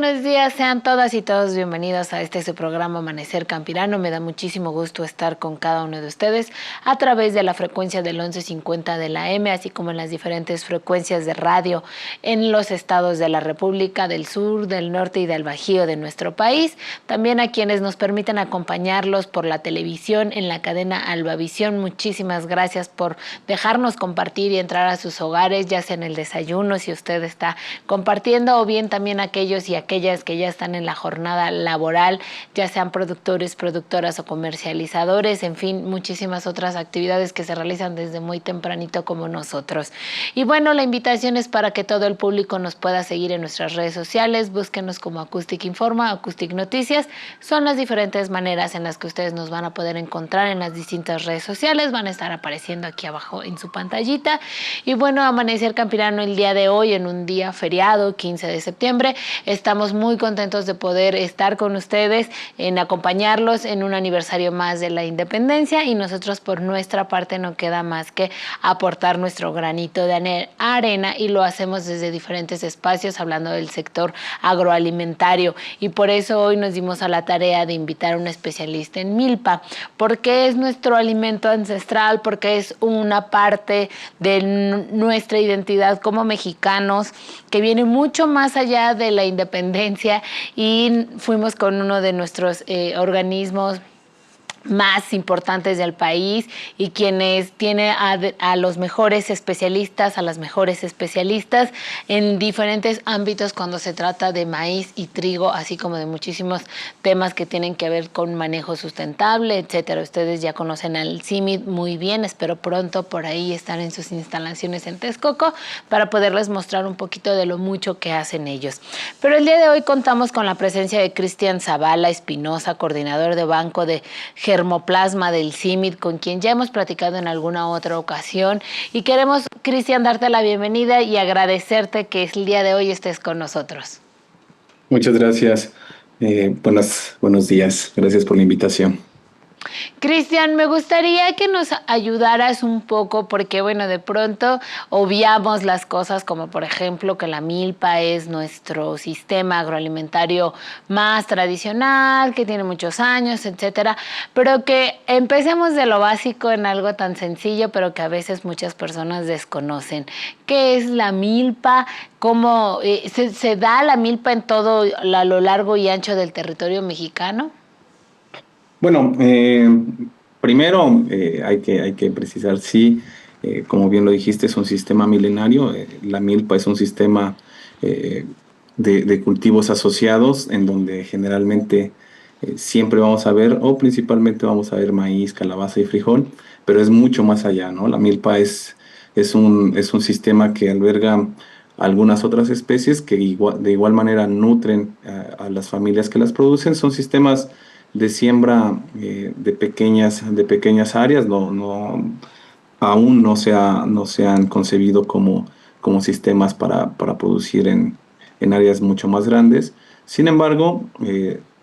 buenos días, sean todas y todos bienvenidos a su programa Amanecer Campirano. Me da muchísimo gusto estar con cada uno de ustedes a través de la frecuencia del 1150 de la M, así como en las diferentes frecuencias de radio en los estados de la República, del Sur, del Norte y del Bajío de nuestro país. También a quienes nos permiten acompañarlos por la televisión en la cadena Albavisión. Muchísimas gracias por dejarnos compartir y entrar a sus hogares, ya sea en el desayuno, si usted está compartiendo, o bien también aquellos y aquellas que ya están en la jornada laboral, ya sean productores, productoras o comercializadores, en fin, muchísimas otras actividades que se realizan desde muy tempranito como nosotros. Y bueno, la invitación es para que todo el público nos pueda seguir en nuestras redes sociales. Búsquenos como Acoustic Informa, Acoustic Noticias. Son las diferentes maneras en las que ustedes nos van a poder encontrar en las distintas redes sociales. Van a estar apareciendo aquí abajo en su pantallita. Y bueno, Amanecer Campirano el día de hoy, en un día feriado, 15 de septiembre, estamos muy contentos de poder estar con ustedes, en acompañarlos en un aniversario más de la independencia, y nosotros por nuestra parte no queda más que aportar nuestro granito de arena, y lo hacemos desde diferentes espacios hablando del sector agroalimentario. Y por eso hoy nos dimos a la tarea de invitar a un especialista en milpa, porque es nuestro alimento ancestral, porque es una parte de nuestra identidad como mexicanos que viene mucho más allá de la independencia, y fuimos con uno de nuestros organismos más importantes del país, y quienes tiene a los mejores especialistas, a las mejores especialistas en diferentes ámbitos cuando se trata de maíz y trigo, así como de muchísimos temas que tienen que ver con manejo sustentable, etcétera. Ustedes ya conocen al CIMID muy bien, espero pronto por ahí estar en sus instalaciones en Texcoco para poderles mostrar un poquito de lo mucho que hacen ellos. Pero el día de hoy contamos con la presencia de Cristian Zavala Espinosa, coordinador de Banco de Germoplasma del CIMID, con quien ya hemos platicado en alguna otra ocasión, y queremos, Cristian, darte la bienvenida y agradecerte que el día de hoy estés con nosotros. Muchas gracias. Buenos días. Gracias por la invitación. Cristian, me gustaría que nos ayudaras un poco, porque bueno, de pronto obviamos las cosas, como por ejemplo que la milpa es nuestro sistema agroalimentario más tradicional, que tiene muchos años, etcétera, pero que empecemos de lo básico en algo tan sencillo, pero que a veces muchas personas desconocen. ¿Qué es la milpa? ¿Cómo se da la milpa en todo a lo largo y ancho del territorio mexicano? Bueno, primero hay que precisar, sí, como bien lo dijiste, es un sistema milenario. La milpa es un sistema eh, de cultivos asociados en donde generalmente siempre vamos a ver, o principalmente vamos a ver maíz, calabaza y frijol, pero es mucho más allá, ¿no? La milpa es un sistema que alberga algunas otras especies que de igual manera nutren a las familias que las producen. Son sistemas de siembra de pequeñas áreas. Aún no se han concebido como sistemas para producir en áreas mucho más grandes. Sin embargo,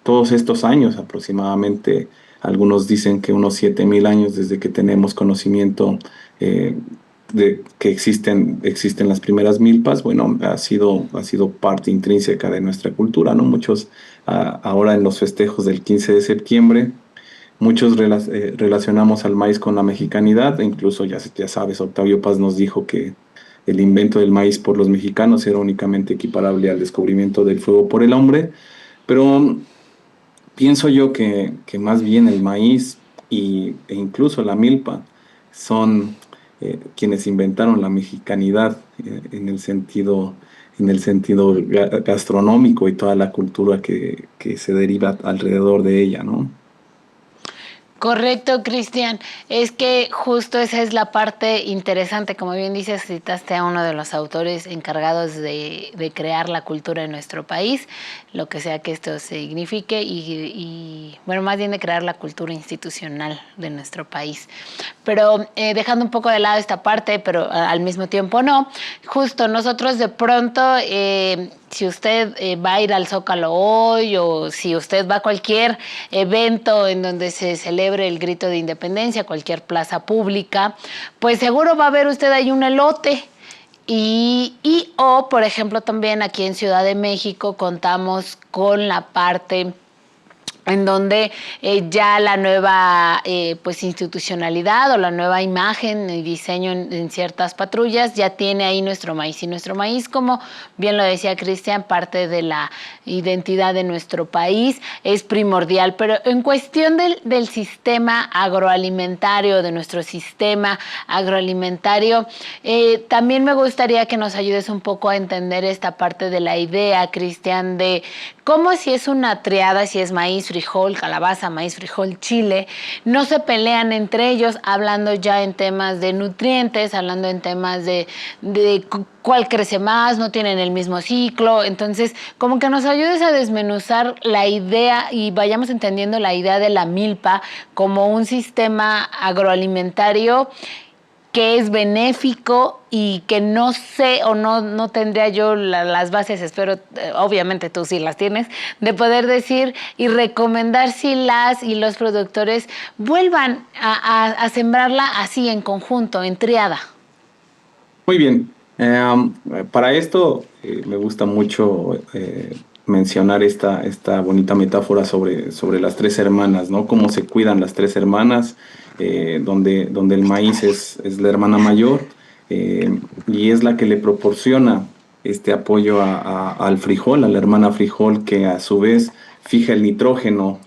todos estos años, aproximadamente, algunos dicen que unos 7.000 años desde que tenemos conocimiento de que existen las primeras milpas. Bueno, ha sido parte intrínseca de nuestra cultura, ¿no? Muchos, ahora en los festejos del 15 de septiembre, muchos relacionamos al maíz con la mexicanidad. E incluso ya sabes, Octavio Paz nos dijo que el invento del maíz por los mexicanos era únicamente equiparable al descubrimiento del fuego por el hombre. Pero pienso yo que más bien el maíz e incluso la milpa son quienes inventaron la mexicanidad en el sentido gastronómico, y toda la cultura que se deriva alrededor de ella, ¿no? Correcto, Cristian. Es que justo esa es la parte interesante. Como bien dices, citaste a uno de los autores encargados de crear la cultura en nuestro país, lo que sea que esto signifique, y bueno, más bien de crear la cultura institucional de nuestro país. Pero dejando un poco de lado esta parte, pero al mismo tiempo no, justo nosotros de pronto, si usted va a ir al Zócalo hoy, o si usted va a cualquier evento en donde se celebre el grito de independencia, cualquier plaza pública, pues seguro va a ver usted ahí un elote. O, por ejemplo, también aquí en Ciudad de México contamos con la parte en donde ya la nueva pues institucionalidad o la nueva imagen y diseño en ciertas patrullas ya tiene ahí nuestro maíz. Y nuestro maíz, como bien lo decía Cristian, parte de la identidad de nuestro país, es primordial. Pero en cuestión del sistema agroalimentario, de nuestro sistema agroalimentario, también me gustaría que nos ayudes un poco a entender esta parte de la idea, Cristian, de cómo si es una triada, si es maíz, frijol, calabaza, maíz, frijol, chile, no se pelean entre ellos, hablando ya en temas de nutrientes, hablando en temas de cuál crece más, no tienen el mismo ciclo. Entonces, como que nos ayudes a desmenuzar la idea y vayamos entendiendo la idea de la milpa como un sistema agroalimentario que es benéfico y que no sé o no tendría yo las bases, espero, obviamente tú sí las tienes, de poder decir y recomendar si las y los productores vuelvan a sembrarla así en conjunto, en triada. Muy bien. Para esto me gusta mucho mencionar esta bonita metáfora sobre las tres hermanas, ¿no? Cómo se cuidan las tres hermanas, donde el maíz es la hermana mayor y es la que le proporciona este apoyo al frijol, a la hermana frijol, que a su vez fija el nitrógeno,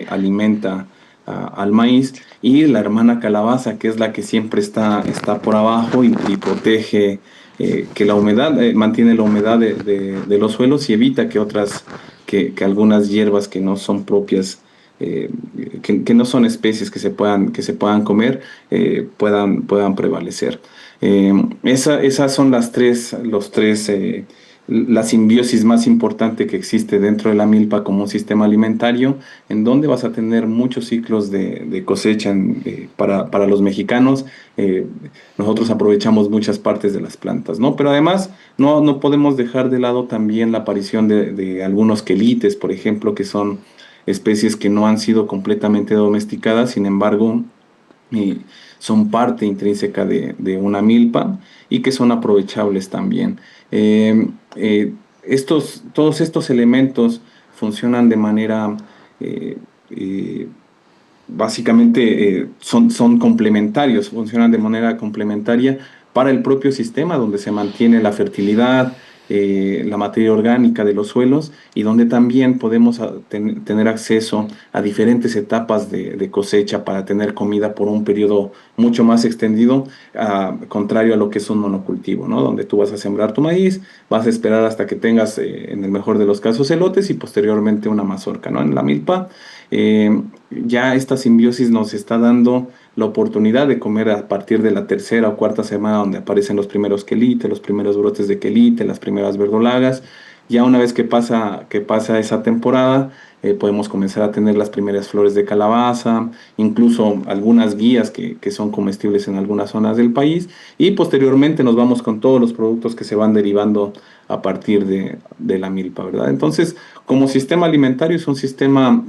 alimenta al maíz, y la hermana calabaza, que es la que siempre está por abajo y protege que la humedad, mantiene la humedad de los suelos y evita que algunas hierbas que no son propias, que no son especies que se puedan comer, puedan prevalecer. Esas son la simbiosis más importante que existe dentro de la milpa como un sistema alimentario, en donde vas a tener muchos ciclos de cosecha para los mexicanos. Eh, Nosotros aprovechamos muchas partes de las plantas, ¿no? Pero además no podemos dejar de lado también la aparición de algunos quelites, por ejemplo, que son especies que no han sido completamente domesticadas, sin embargo, eh, son parte intrínseca de una milpa y que son aprovechables también. Todos estos elementos funcionan de manera, eh, eh, básicamente, son complementarios, funcionan de manera complementaria para el propio sistema, donde se mantiene la fertilidad, la materia orgánica de los suelos, y donde también podemos tener acceso a diferentes etapas de cosecha para tener comida por un periodo mucho más extendido, contrario a lo que es un monocultivo, ¿no? Donde tú vas a sembrar tu maíz, vas a esperar hasta que tengas, en el mejor de los casos, elotes y posteriormente una mazorca, ¿no? En la milpa, ya esta simbiosis nos está dando la oportunidad de comer a partir de la tercera o cuarta semana, donde aparecen los primeros quelites, los primeros brotes de quelite, las primeras verdolagas. Ya una vez que pasa esa temporada, podemos comenzar a tener las primeras flores de calabaza, incluso algunas guías que son comestibles en algunas zonas del país, y posteriormente nos vamos con todos los productos que se van derivando a partir de la milpa, ¿verdad? Entonces, como sistema alimentario, es un sistema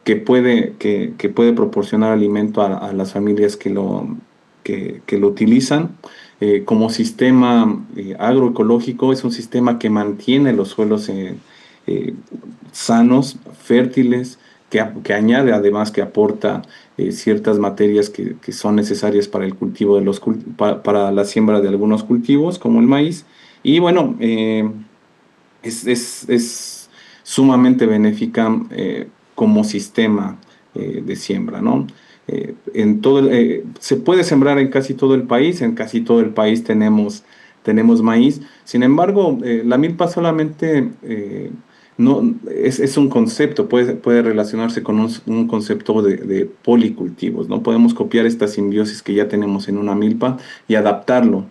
que puede proporcionar alimento a las familias que lo utilizan. Como sistema agroecológico, es un sistema que mantiene los suelos eh, sanos, fértiles, que añade, además, que aporta ciertas materias que son necesarias para el cultivo para la siembra de algunos cultivos, como el maíz. Y bueno, es sumamente benéfica como sistema de siembra, ¿no? Se puede sembrar en casi todo el país. En casi todo el país tenemos maíz. Sin embargo, la milpa solamente no, es un concepto, puede relacionarse con un concepto de policultivos, ¿no? Podemos copiar esta simbiosis que ya tenemos en una milpa y adaptarlo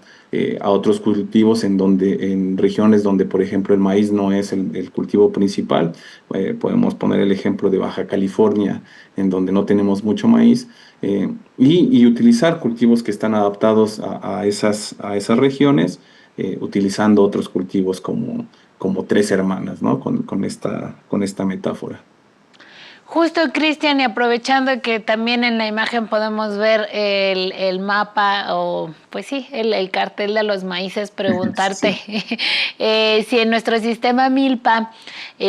a otros cultivos, en regiones donde, por ejemplo, el maíz no es el cultivo principal. Podemos poner el ejemplo de Baja California, en donde no tenemos mucho maíz, y utilizar cultivos que están adaptados a esas regiones, utilizando otros cultivos como tres hermanas, ¿no? Con esta metáfora. Justo, Cristian, y aprovechando que también en la imagen podemos ver el mapa o, pues sí, el cartel de los maíces, preguntarte sí. Si en nuestro sistema Milpa,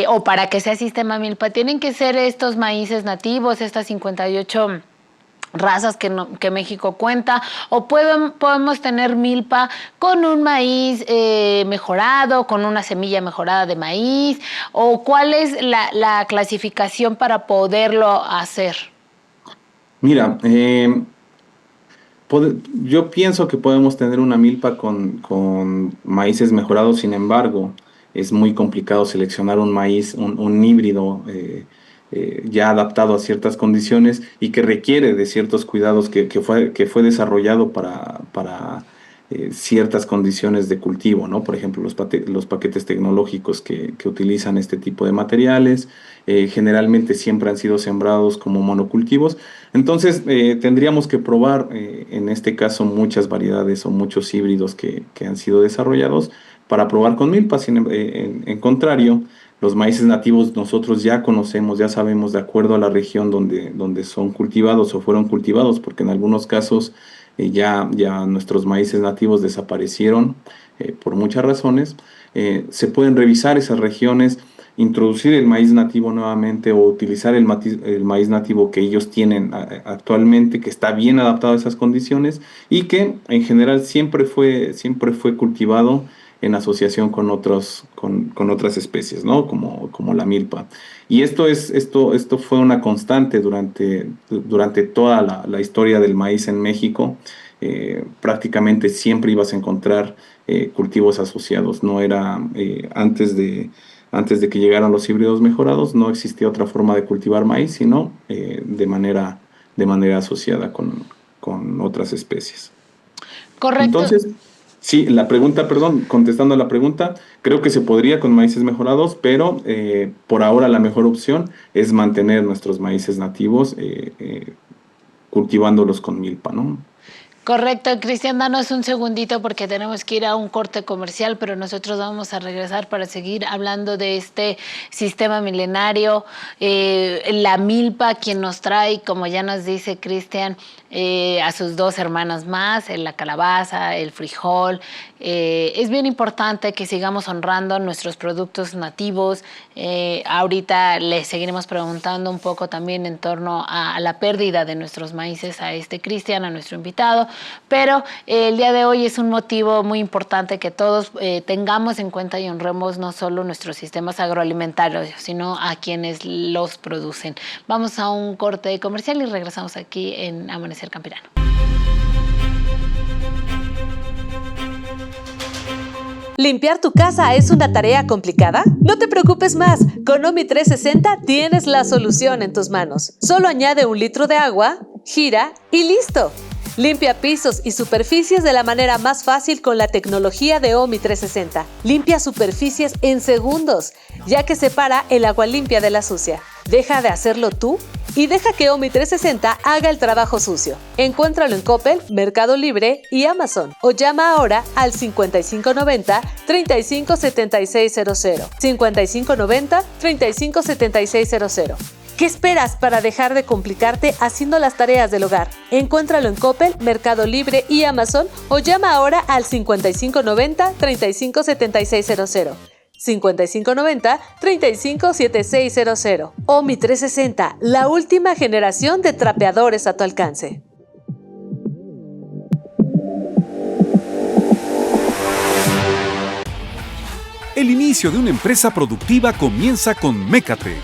o para que sea sistema Milpa, tienen que ser estos maíces nativos, estas 58 razas que México cuenta, o podemos tener milpa con un maíz mejorado, con una semilla mejorada de maíz, o cuál es la clasificación para poderlo hacer. Mira, yo pienso que podemos tener una milpa con maíces mejorados. Sin embargo, es muy complicado seleccionar un maíz, un híbrido ya adaptado a ciertas condiciones y que requiere de ciertos cuidados que fue desarrollado para ciertas condiciones de cultivo, ¿no? Por ejemplo, los paquetes tecnológicos que utilizan este tipo de materiales, generalmente siempre han sido sembrados como monocultivos. Entonces, tendríamos que probar, en este caso, muchas variedades o muchos híbridos que han sido desarrollados para probar con milpas. En contrario, los maíces nativos nosotros ya conocemos, ya sabemos de acuerdo a la región donde son cultivados o fueron cultivados, porque en algunos casos ya nuestros maíces nativos desaparecieron por muchas razones. Se pueden revisar esas regiones, introducir el maíz nativo nuevamente o utilizar el maíz nativo que ellos tienen actualmente, que está bien adaptado a esas condiciones y que en general siempre fue cultivado en asociación con otras especies, ¿no? Como la milpa. Y esto fue una constante durante toda la historia del maíz en México. Prácticamente siempre ibas a encontrar cultivos asociados. No era antes de que llegaran los híbridos mejorados, no existía otra forma de cultivar maíz, sino de manera asociada con otras especies. Correcto. Entonces, sí, contestando a la pregunta, creo que se podría con maíces mejorados, pero por ahora la mejor opción es mantener nuestros maíces nativos cultivándolos con milpa, ¿no? Correcto, Cristian, danos un segundito porque tenemos que ir a un corte comercial, pero nosotros vamos a regresar para seguir hablando de este sistema milenario, la milpa, quien nos trae, como ya nos dice Cristian, a sus dos hermanas más, la calabaza, el frijol. Es bien importante que sigamos honrando nuestros productos nativos. Ahorita les seguiremos preguntando un poco también en torno a la pérdida de nuestros maíces a Cristian, a nuestro invitado, pero el día de hoy es un motivo muy importante que todos tengamos en cuenta y honremos no solo nuestros sistemas agroalimentarios, sino a quienes los producen. Vamos a un corte comercial y regresamos aquí en Amanecer Campirano. ¿Limpiar tu casa es una tarea complicada? No te preocupes más, con Omi 360 tienes la solución en tus manos. Solo añade 1 litro de agua, gira y ¡listo! Limpia pisos y superficies de la manera más fácil con la tecnología de Omi 360. Limpia superficies en segundos, ya que separa el agua limpia de la sucia. Deja de hacerlo tú y deja que Omi 360 haga el trabajo sucio. Encuéntralo en Coppel, Mercado Libre y Amazon o llama ahora al 5590-357600. 5590-357600. ¿Qué esperas para dejar de complicarte haciendo las tareas del hogar? Encuéntralo en Coppel, Mercado Libre y Amazon o llama ahora al 5590-357600. 5590-357600. Omi 360, la última generación de trapeadores a tu alcance. El inicio de una empresa productiva comienza con Mecatec.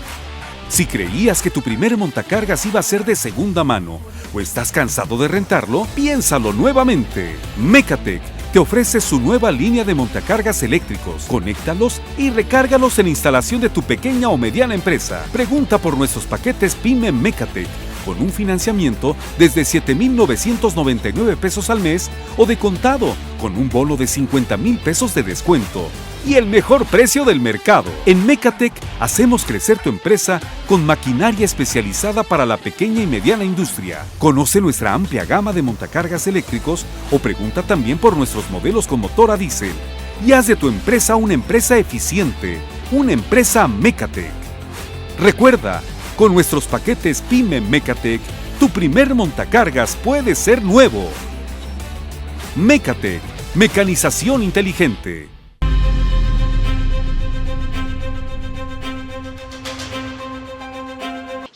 Si creías que tu primer montacargas iba a ser de segunda mano o estás cansado de rentarlo, piénsalo nuevamente. Mecatec te ofrece su nueva línea de montacargas eléctricos. Conéctalos y recárgalos en instalación de tu pequeña o mediana empresa. Pregunta por nuestros paquetes PYME Mecatec con un financiamiento desde 7,999 pesos al mes o de contado con un bono de 50,000 pesos de descuento y el mejor precio del mercado. En Mecatec hacemos crecer tu empresa con maquinaria especializada para la pequeña y mediana industria. Conoce nuestra amplia gama de montacargas eléctricos o pregunta también por nuestros modelos con motor a diésel. Y haz de tu empresa una empresa eficiente, una empresa Mecatec. Recuerda, Con nuestros paquetes Pyme Mecatec, tu primer montacargas puede ser nuevo. Mecatec, mecanización inteligente.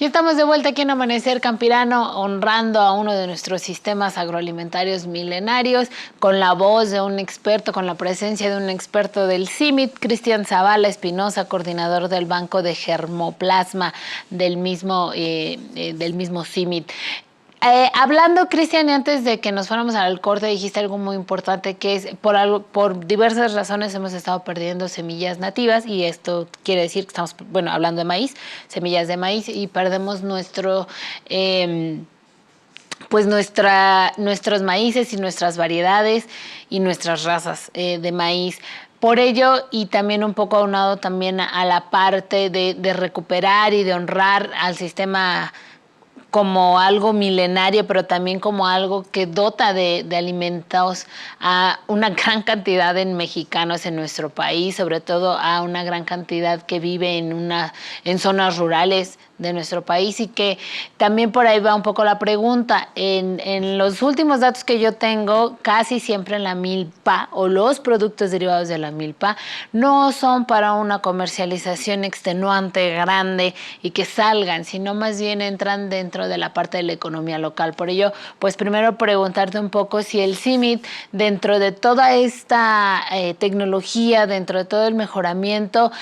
Y estamos de vuelta aquí en Amanecer Campirano, honrando a uno de nuestros sistemas agroalimentarios milenarios, con la voz de un experto, con la presencia de un experto del CIMMYT, Cristian Zavala Espinosa, coordinador del Banco de Germoplasma del mismo CIMMYT. Hablando, Cristian, antes de que nos fuéramos al corte, dijiste algo muy importante, que es por diversas razones hemos estado perdiendo semillas nativas, y esto quiere decir que estamos, hablando de maíz, semillas de maíz, y perdemos nuestros maíces y nuestras variedades y nuestras razas de maíz. Por ello, y también un poco aunado también a la parte de recuperar y de honrar al sistema como algo milenario, pero también como algo que dota de alimentos a una gran cantidad de mexicanos en nuestro país, sobre todo a una gran cantidad que vive en zonas rurales de nuestro país, y que también por ahí va un poco la pregunta. En los últimos datos que yo tengo, casi siempre la milpa o los productos derivados de la milpa no son para una comercialización extenuante, grande y que salgan, sino más bien entran dentro de la parte de la economía local. Por ello, pues primero preguntarte un poco si el CIMMYT, dentro de toda esta tecnología, dentro de todo el mejoramiento,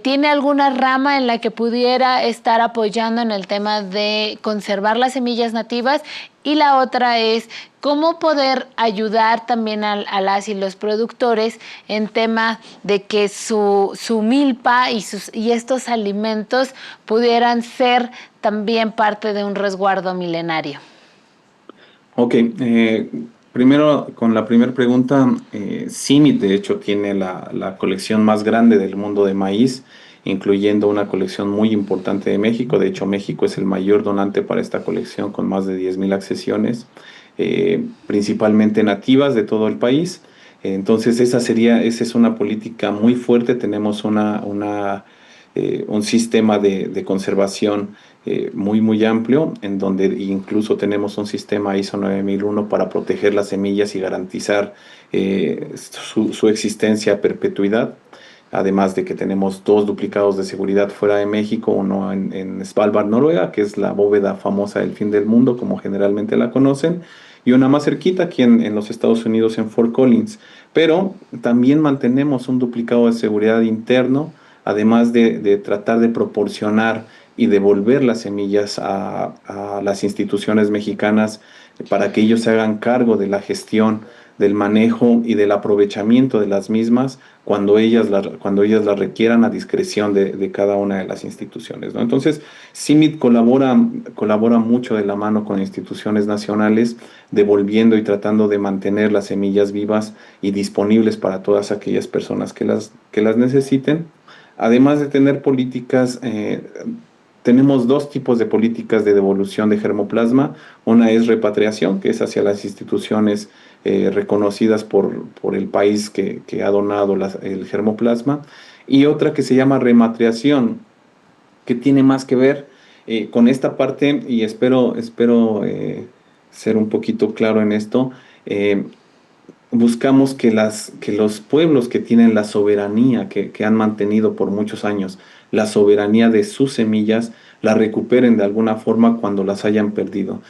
tiene alguna rama en la que pudiera estar apoyando en el tema de conservar las semillas nativas, y la otra es cómo poder ayudar también a las y los productores en tema de que su milpa y estos alimentos pudieran ser también parte de un resguardo milenario. Ok, primero con la primera pregunta, CIMMYT de hecho tiene la colección más grande del mundo de maíz, incluyendo una colección muy importante de México. De hecho, México es el mayor donante para esta colección, con más de 10,000 accesiones, principalmente nativas de todo el país. Entonces, esa es una política muy fuerte. Tenemos un sistema de conservación muy amplio, en donde incluso tenemos un sistema ISO 9001 para proteger las semillas y garantizar su existencia a perpetuidad. Además de que tenemos 2 duplicados de seguridad fuera de México, uno en Svalbard, Noruega, que es la bóveda famosa del fin del mundo, como generalmente la conocen, y una más cerquita aquí en los Estados Unidos, en Fort Collins. Pero también mantenemos un duplicado de seguridad interno, además de tratar de proporcionar y devolver las semillas a las instituciones mexicanas para que ellos se hagan cargo de la gestión, del manejo y del aprovechamiento de las mismas cuando ellas las requieran, a discreción de cada una de las instituciones, ¿no? Entonces, CIMMYT colabora mucho de la mano con instituciones nacionales, devolviendo y tratando de mantener las semillas vivas y disponibles para todas aquellas personas que las necesiten. Además de tener políticas, tenemos 2 tipos de políticas de devolución de germoplasma. Una es repatriación, que es hacia las instituciones reconocidas por el país que ha donado el germoplasma, y otra que se llama rematriación, que tiene más que ver con esta parte, y espero ser un poquito claro en esto. Buscamos que los pueblos que tienen la soberanía, que han mantenido por muchos años la soberanía de sus semillas, la recuperen de alguna forma cuando las hayan perdido.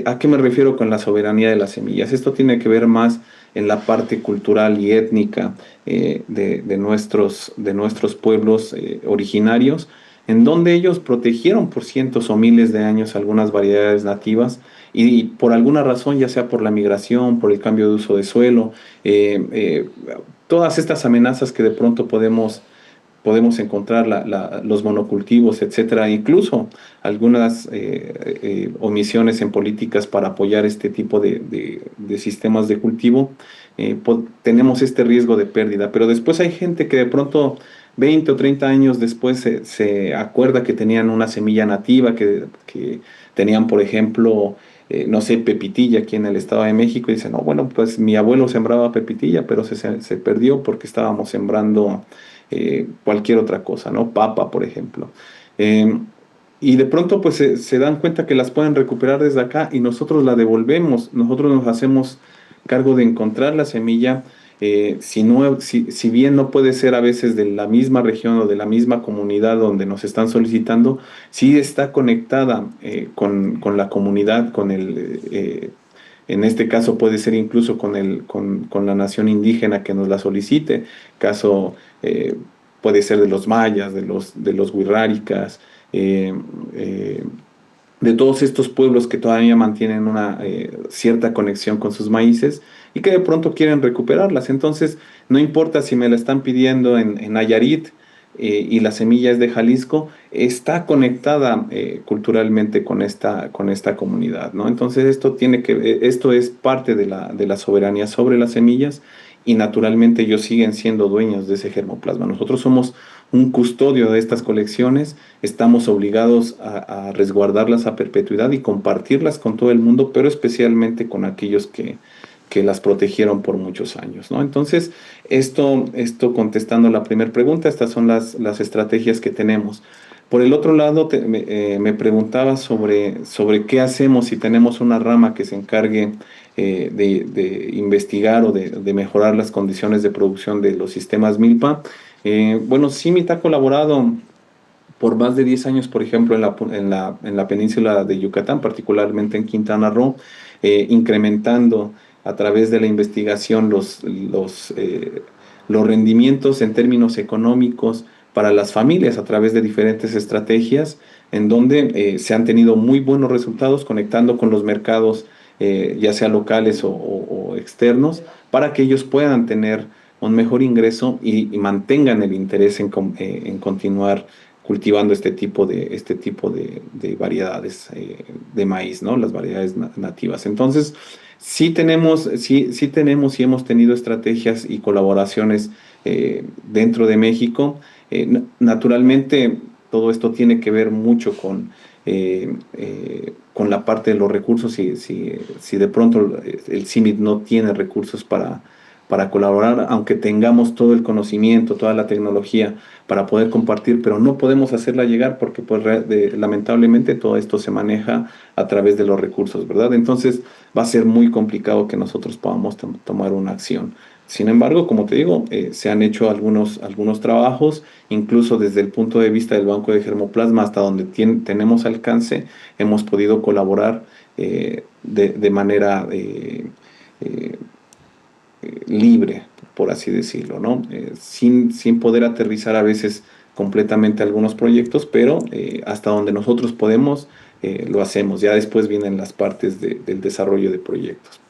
¿A qué me refiero con la soberanía de las semillas? Esto tiene que ver más en la parte cultural y étnica de nuestros pueblos originarios, en donde ellos protegieron por cientos o miles de años algunas variedades nativas, y por alguna razón, ya sea por la migración, por el cambio de uso de suelo, todas estas amenazas que de pronto podemos encontrar, los monocultivos, etcétera, incluso algunas omisiones en políticas para apoyar este tipo de sistemas de cultivo, tenemos este riesgo de pérdida. Pero después hay gente que de pronto 20 o 30 años después se acuerda que tenían una semilla nativa, que tenían, por ejemplo, no sé, pepitilla aquí en el Estado de México, y dicen, no, bueno, pues mi abuelo sembraba pepitilla, pero se perdió porque estábamos sembrando cualquier otra cosa, ¿no? Papa, por ejemplo. y de pronto pues se dan cuenta que las pueden recuperar desde acá y nosotros la devolvemos, nosotros nos hacemos cargo de encontrar la semilla. Si bien no puede ser a veces de la misma región o de la misma comunidad donde nos están solicitando, sí está conectada con la comunidad, en este caso puede ser incluso con la nación indígena que nos la solicite, caso puede ser de los mayas, de los wixárikas, eh, eh, de todos estos pueblos que todavía mantienen una cierta conexión con sus maíces y que de pronto quieren recuperarlas. Entonces, no importa si me la están pidiendo en Nayarit y la semilla es de Jalisco, está conectada culturalmente con esta comunidad, ¿no? Entonces, esto es parte de la soberanía sobre las semillas y naturalmente ellos siguen siendo dueños de ese germoplasma. Nosotros somos un custodio de estas colecciones, estamos obligados a resguardarlas a perpetuidad y compartirlas con todo el mundo, pero especialmente con aquellos que las protegieron por muchos años, ¿no? Entonces, esto contestando la primera pregunta, estas son las estrategias que tenemos. Por el otro lado, me preguntaba sobre qué hacemos si tenemos una rama que se encargue de investigar o de mejorar las condiciones de producción de los sistemas milpa. Bueno, CIMMYT ha colaborado por más de 10 años, por ejemplo, en la península de Yucatán, particularmente en Quintana Roo, incrementando a través de la investigación los rendimientos en términos económicos para las familias a través de diferentes estrategias en donde se han tenido muy buenos resultados conectando con los mercados, ya sea locales o externos, para que ellos puedan tener un mejor ingreso y mantengan el interés en continuar cultivando este tipo de variedades de maíz, ¿no? Las variedades nativas. Entonces, sí tenemos y hemos tenido estrategias y colaboraciones dentro de México. Naturalmente, todo esto tiene que ver mucho con la parte de los recursos. Si de pronto el CIMMYT no tiene recursos para colaborar, aunque tengamos todo el conocimiento, toda la tecnología para poder compartir, pero no podemos hacerla llegar porque pues, lamentablemente todo esto se maneja a través de los recursos, ¿verdad? Entonces va a ser muy complicado que nosotros podamos tomar una acción. Sin embargo, como te digo, se han hecho algunos trabajos, incluso desde el punto de vista del banco de germoplasma hasta donde tenemos alcance, hemos podido colaborar de manera libre, por así decirlo, ¿no? Sin poder aterrizar a veces completamente algunos proyectos, pero hasta donde nosotros podemos, lo hacemos. Ya después vienen las partes del desarrollo de proyectos.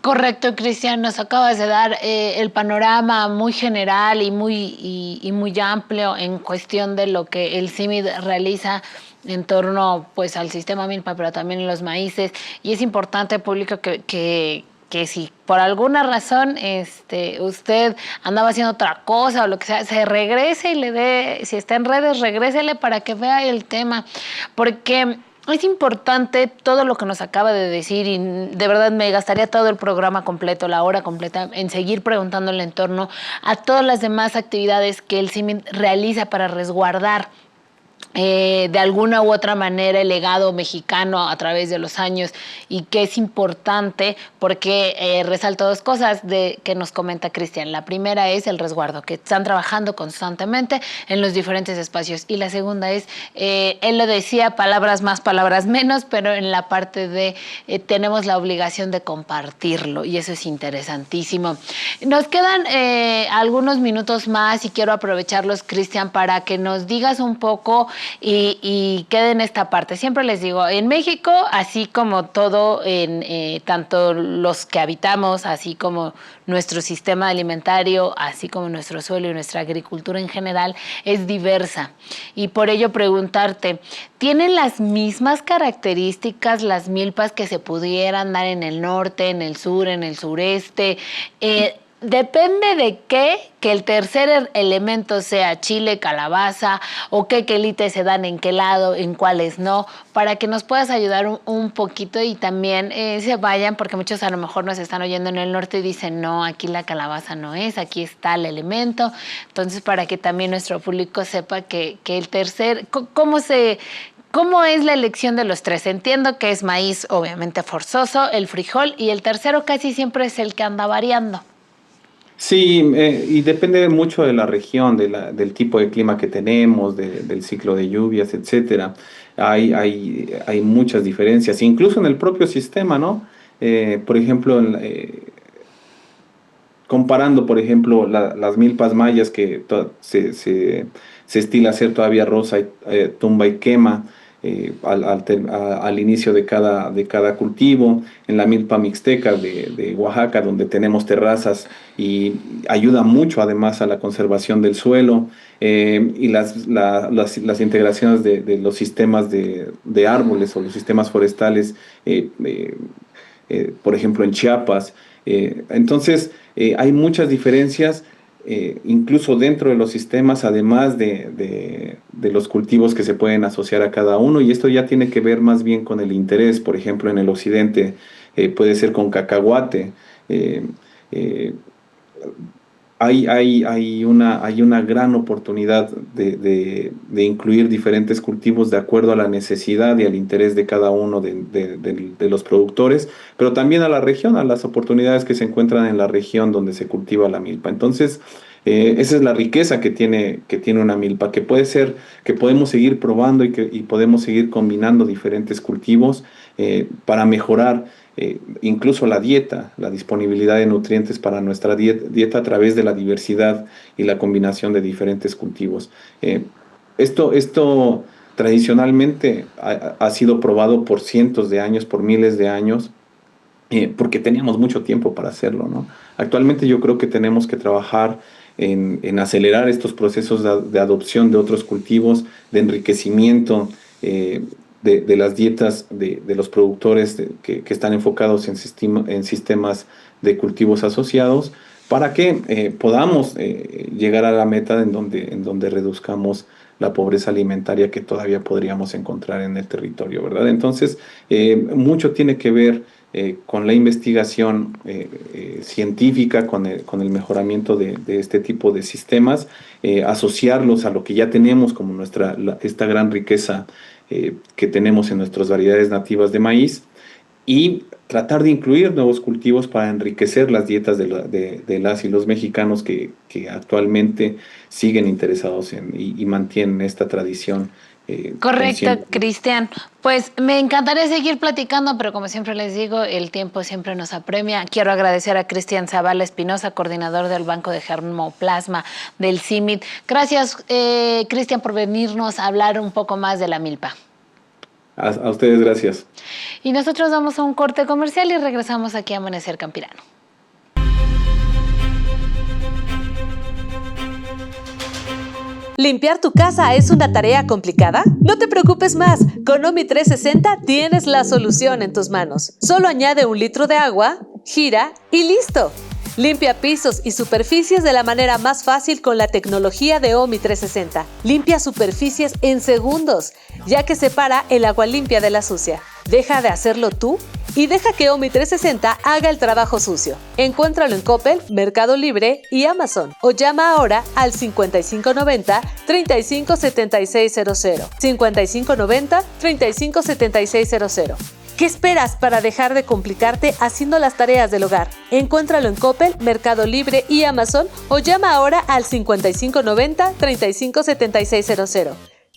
Correcto, Cristian, nos acabas de dar el panorama muy general y muy amplio en cuestión de lo que el CIMMYT realiza en torno pues al sistema milpa, pero también en los maíces. Y es importante, público, que si por alguna razón usted andaba haciendo otra cosa o lo que sea, se regrese y le dé, si está en redes, regrésele para que vea el tema, porque es importante todo lo que nos acaba de decir y de verdad me gastaría todo el programa completo, la hora completa, en seguir preguntándole en torno a todas las demás actividades que el CIMMYT realiza para resguardar de alguna u otra manera el legado mexicano a través de los años, y que es importante porque resalto dos cosas que nos comenta Cristian. La primera es el resguardo, que están trabajando constantemente en los diferentes espacios, y la segunda es, él lo decía, palabras más, palabras menos, pero en la parte de tenemos la obligación de compartirlo, y eso es interesantísimo. Nos quedan algunos minutos más y quiero aprovecharlos, Cristian, para que nos digas un poco y quede en esta parte. Siempre les digo, en México, así como todo, tanto los que habitamos, así como nuestro sistema alimentario, así como nuestro suelo y nuestra agricultura en general, es diversa. Y por ello preguntarte, ¿tienen las mismas características las milpas que se pudieran dar en el norte, en el sur, en el sureste? depende de qué, que el tercer elemento sea chile, calabaza, o qué quelites se dan en qué lado, en cuáles no, para que nos puedas ayudar un poquito y también se vayan, porque muchos a lo mejor nos están oyendo en el norte y dicen, no, aquí la calabaza no es, aquí está el elemento. Entonces, para que también nuestro público sepa que el tercer, ¿cómo es la elección de los tres? Entiendo que es maíz, obviamente forzoso, el frijol, y el tercero casi siempre es el que anda variando. Sí, y depende mucho de la región, del tipo de clima que tenemos, del ciclo de lluvias, etcétera. Hay muchas diferencias, incluso en el propio sistema, ¿no? Por ejemplo, comparando, por ejemplo, las milpas mayas que se estila hacer todavía rosa, tumba y quema al inicio de cada cultivo, en la milpa mixteca de Oaxaca, donde tenemos terrazas y ayuda mucho además a la conservación del suelo, y las integraciones de los sistemas de árboles o los sistemas forestales, por ejemplo en Chiapas. Entonces, hay muchas diferencias, incluso dentro de los sistemas, además de los cultivos que se pueden asociar a cada uno, y esto ya tiene que ver más bien con el interés. Por ejemplo, en el occidente puede ser con cacahuate. Hay una gran oportunidad de incluir diferentes cultivos de acuerdo a la necesidad y al interés de cada uno de los productores, pero también a la región, a las oportunidades que se encuentran en la región donde se cultiva la milpa. Entonces, esa es la riqueza que tiene una milpa, que podemos seguir probando y podemos seguir combinando diferentes cultivos para mejorar incluso la dieta, la disponibilidad de nutrientes para nuestra dieta a través de la diversidad y la combinación de diferentes cultivos. Esto tradicionalmente ha sido probado por cientos de años, por miles de años, porque teníamos mucho tiempo para hacerlo, ¿no? Actualmente yo creo que tenemos que trabajar en acelerar estos procesos de adopción de otros cultivos, de enriquecimiento de las dietas de los productores que están enfocados en sistemas de cultivos asociados, para que podamos llegar a la meta en donde reduzcamos la pobreza alimentaria que todavía podríamos encontrar en el territorio, ¿verdad? Entonces, mucho tiene que ver con la investigación científica, con el mejoramiento de este tipo de sistemas, asociarlos a lo que ya tenemos como esta gran riqueza que tenemos en nuestras variedades nativas de maíz, y tratar de incluir nuevos cultivos para enriquecer las dietas de las y los mexicanos que actualmente siguen interesados y mantienen esta tradición. Correcto, Cristian. Pues me encantaría seguir platicando, pero como siempre les digo, el tiempo siempre nos apremia. Quiero agradecer a Cristian Zavala Espinosa, coordinador del Banco de Germoplasma del CIMMYT. Gracias, Cristian, por venirnos a hablar un poco más de la milpa. A ustedes, gracias. Y nosotros vamos a un corte comercial y regresamos aquí a Amanecer Campirano. ¿Limpiar tu casa es una tarea complicada? No te preocupes más, con Omi 360 tienes la solución en tus manos. Solo añade 1 litro de agua, gira y ¡listo! Limpia pisos y superficies de la manera más fácil con la tecnología de Omi 360. Limpia superficies en segundos, ya que separa el agua limpia de la sucia. Deja de hacerlo tú y deja que Omi 360 haga el trabajo sucio. Encuéntralo en Coppel, Mercado Libre y Amazon, o llama ahora al 5590-357600. 5590-357600. ¿Qué esperas para dejar de complicarte haciendo las tareas del hogar? Encuéntralo en Coppel, Mercado Libre y Amazon, o llama ahora al 5590-357600.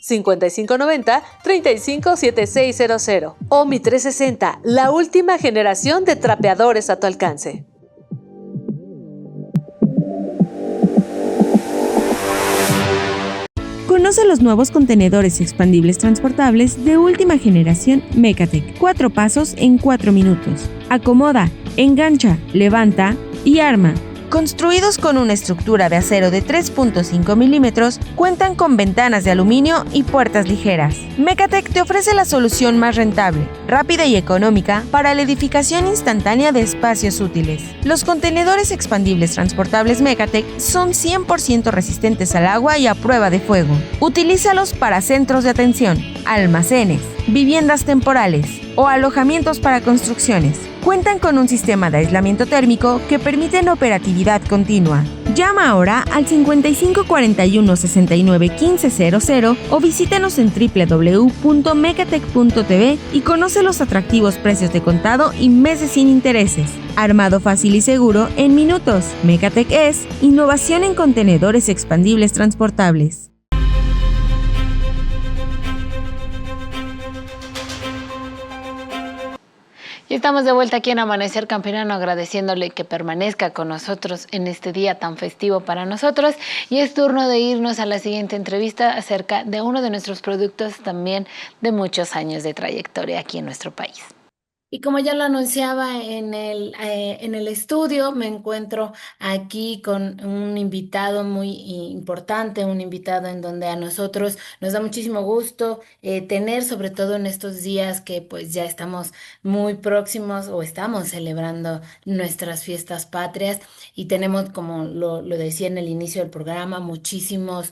5590-357600. Omi 360, la última generación de trapeadores a tu alcance. Conoce los nuevos contenedores expandibles transportables de última generación Mecatec. 4 pasos en 4 minutos. Acomoda, engancha, levanta y arma. Construidos con una estructura de acero de 3.5 milímetros, cuentan con ventanas de aluminio y puertas ligeras. Mecatec te ofrece la solución más rentable, rápida y económica para la edificación instantánea de espacios útiles. Los contenedores expandibles transportables Mecatec son 100% resistentes al agua y a prueba de fuego. Utilízalos para centros de atención, almacenes, viviendas temporales o alojamientos para construcciones. Cuentan con un sistema de aislamiento térmico que permite operatividad continua. Llama ahora al 55 41 69 15 00 o visítanos en www.mecatec.tv y conoce los atractivos precios de contado y meses sin intereses. Armado fácil y seguro en minutos. Mecatec es innovación en contenedores expandibles transportables. Y estamos de vuelta aquí en Amanecer Campirano, agradeciéndole que permanezca con nosotros en este día tan festivo para nosotros. Y es turno de irnos a la siguiente entrevista acerca de uno de nuestros productos también de muchos años de trayectoria aquí en nuestro país. Y como ya lo anunciaba en el estudio, me encuentro aquí con un invitado muy importante, un invitado en donde a nosotros nos da muchísimo gusto tener, sobre todo en estos días que pues ya estamos muy próximos o estamos celebrando nuestras fiestas patrias y tenemos, como lo decía en el inicio del programa, muchísimos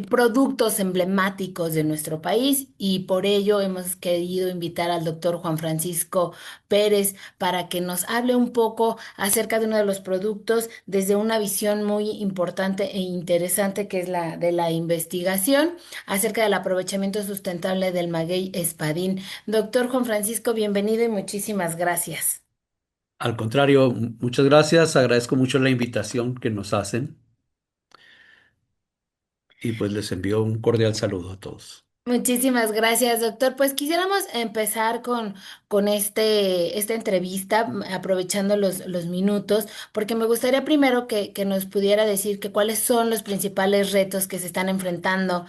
productos emblemáticos de nuestro país y por ello hemos querido invitar al doctor Juan Francisco Pérez para que nos hable un poco acerca de uno de los productos desde una visión muy importante e interesante que es la de la investigación acerca del aprovechamiento sustentable del maguey espadín. Doctor Juan Francisco, bienvenido y muchísimas gracias. Al contrario, muchas gracias. Agradezco mucho la invitación que nos hacen y pues les envío un cordial saludo a todos. Muchísimas gracias, doctor. Pues quisiéramos empezar con esta entrevista, aprovechando los minutos, porque me gustaría primero que nos pudiera decir que cuáles son los principales retos que se están enfrentando,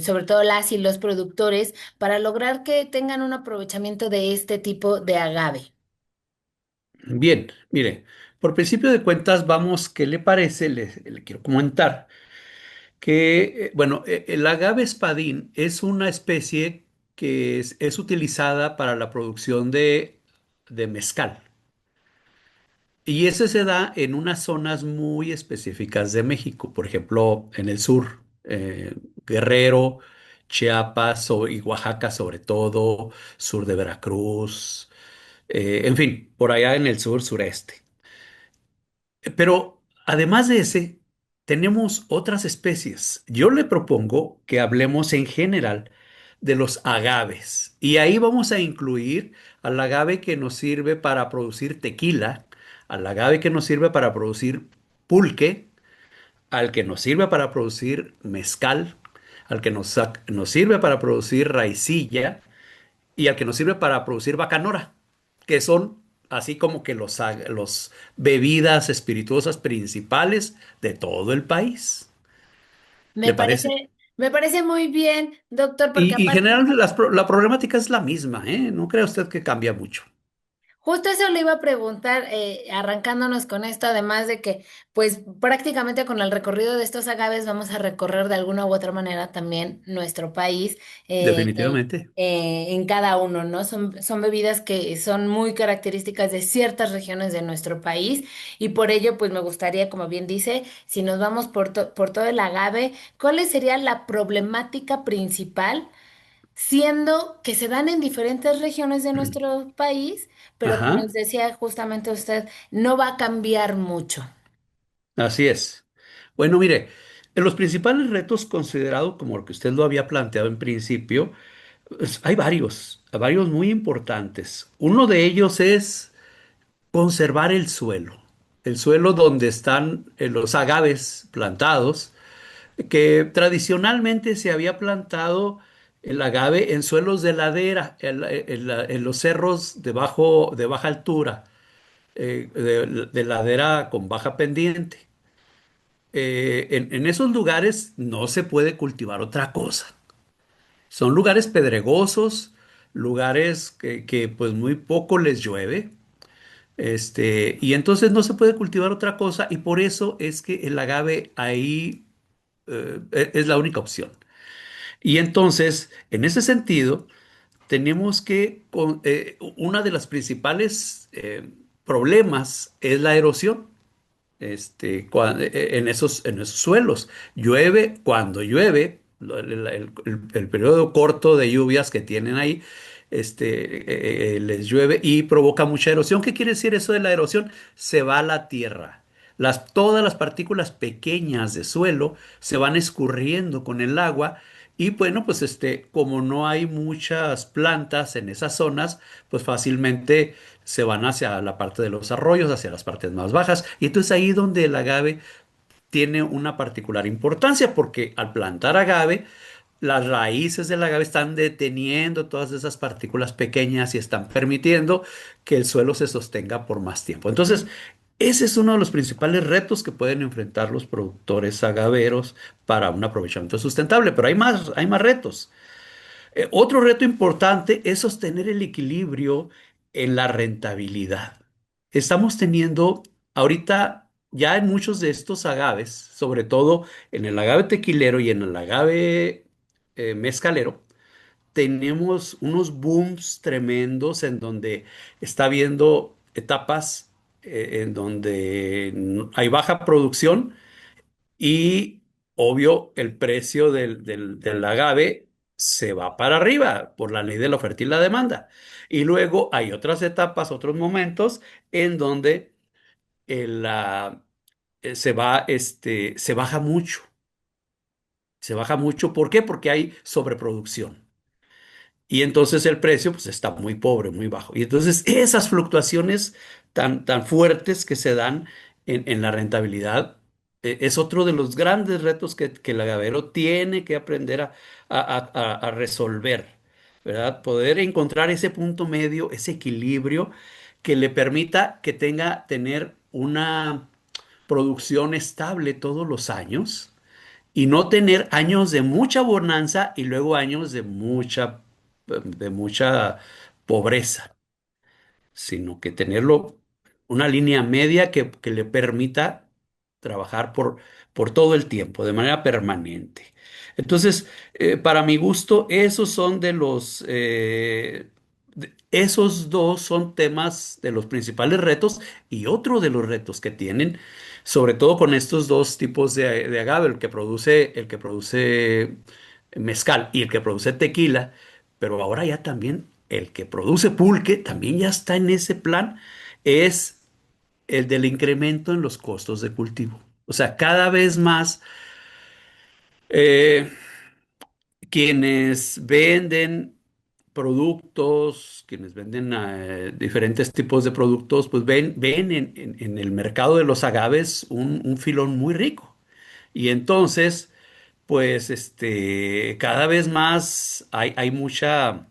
sobre todo las y los productores, para lograr que tengan un aprovechamiento de este tipo de agave. Bien, mire, por principio de cuentas, vamos, ¿qué le parece? Le quiero comentar que, bueno, el agave espadín es una especie que es utilizada para la producción de mezcal. Y ese se da en unas zonas muy específicas de México, por ejemplo, en el sur, Guerrero, Chiapas y Oaxaca sobre todo, sur de Veracruz, en fin, por allá en el sur, sureste. Pero además de ese, tenemos otras especies. Yo le propongo que hablemos en general de los agaves. Y ahí vamos a incluir al agave que nos sirve para producir tequila, al agave que nos sirve para producir pulque, al que nos sirve para producir mezcal, al que nos sirve para producir raicilla y al que nos sirve para producir bacanora, que son así como que los bebidas espirituosas principales de todo el país. Me ¿Le parece? parece, me parece muy bien, doctor, porque Y en aparte general la problemática es la misma, ¿eh? No crea usted que cambia mucho. justo eso le iba a preguntar, arrancándonos con esto, además de que, pues prácticamente con el recorrido de estos agaves vamos a recorrer de alguna u otra manera también nuestro país Definitivamente. en cada uno, ¿no? Son bebidas que son muy características de ciertas regiones de nuestro país y por ello, pues me gustaría, como bien dice, si nos vamos por todo el agave, ¿cuál sería la problemática principal? Siendo que se dan en diferentes regiones de nuestro país, pero como Ajá, nos decía justamente usted, no va a cambiar mucho. así es. Bueno, mire, en los principales retos considerados como lo que usted lo había planteado en principio, pues, hay varios muy importantes. Uno de ellos es conservar el suelo donde están los agaves plantados, que tradicionalmente se había plantado el agave en suelos de ladera, en los cerros de baja altura, de ladera con baja pendiente. En esos lugares no se puede cultivar otra cosa. Son lugares pedregosos, lugares que pues muy poco les llueve. Y entonces no se puede cultivar otra cosa y por eso es que el agave ahí es la única opción. Y entonces, en ese sentido, tenemos que, una de las principales problemas es la erosión en esos suelos. Llueve, cuando llueve, el periodo corto de lluvias que tienen ahí, les llueve y provoca mucha erosión. ¿Qué quiere decir eso de la erosión? Se va la tierra. Todas las partículas pequeñas de suelo se van escurriendo con el agua y bueno, pues como no hay muchas plantas en esas zonas, pues fácilmente se van hacia la parte de los arroyos, hacia las partes más bajas. Y entonces ahí donde el agave tiene una particular importancia, porque al plantar agave, las raíces del agave están deteniendo todas esas partículas pequeñas y están permitiendo que el suelo se sostenga por más tiempo. Entonces, ese es uno de los principales retos que pueden enfrentar los productores agaveros para un aprovechamiento sustentable, pero hay más retos. Otro reto importante es sostener el equilibrio en la rentabilidad. Estamos teniendo ahorita ya en muchos de estos agaves, sobre todo en el agave tequilero y en el agave mezcalero, tenemos unos booms tremendos en donde está habiendo etapas en donde hay baja producción y obvio, el precio del agave se va para arriba por la ley de la oferta y la demanda. Y luego hay otras etapas, otros momentos en donde la, se baja mucho. Se baja mucho. ¿Por qué? Porque hay sobreproducción. Y entonces el precio pues está muy pobre, muy bajo. Y entonces esas fluctuaciones tan fuertes que se dan en la rentabilidad es otro de los grandes retos que el agavero tiene que aprender a resolver, ¿verdad? Poder encontrar ese punto medio, ese equilibrio que le permita tener una producción estable todos los años y no tener años de mucha bonanza y luego años de mucha pobreza, sino que tenerlo una línea media que le permita trabajar por todo el tiempo, de manera permanente. Entonces, para mi gusto, esos dos son temas de los principales retos y otro de los retos que tienen, sobre todo con estos dos tipos de agave, el que produce mezcal y el que produce tequila, pero ahora ya también el que produce pulque también ya está en ese plan, es el del incremento en los costos de cultivo. O sea, cada vez más eh, quienes venden productos, quienes venden diferentes tipos de productos, pues ven en el mercado de los agaves un filón muy rico. Y entonces, pues, cada vez más hay mucha